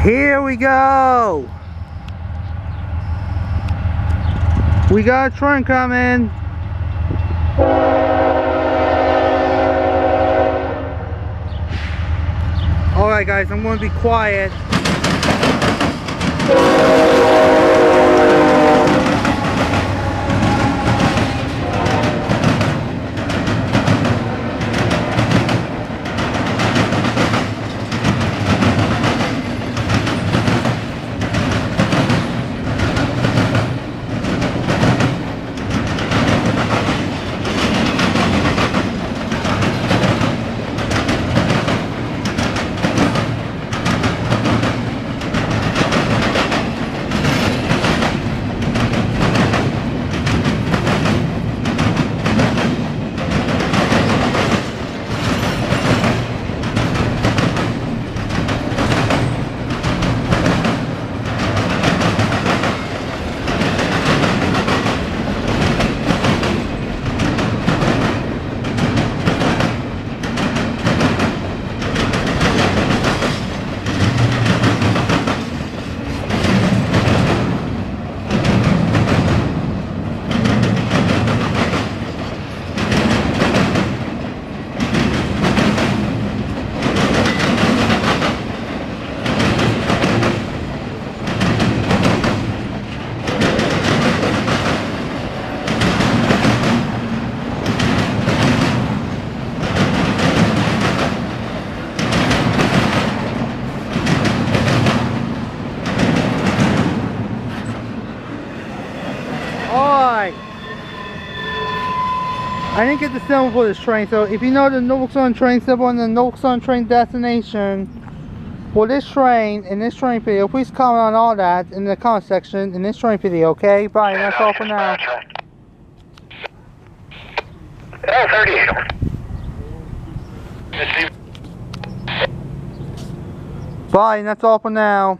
Here we go. We got a train coming. Alright guys, I'm going to be quiet. Alright, I didn't get the symbol for this train, so if you know the Norfolk Southern train symbol and the Norfolk Southern train destination for this train in this train video, please comment on all that in the comment section in this train video, okay? Bye, and that's all for now. Bye, and that's all for now.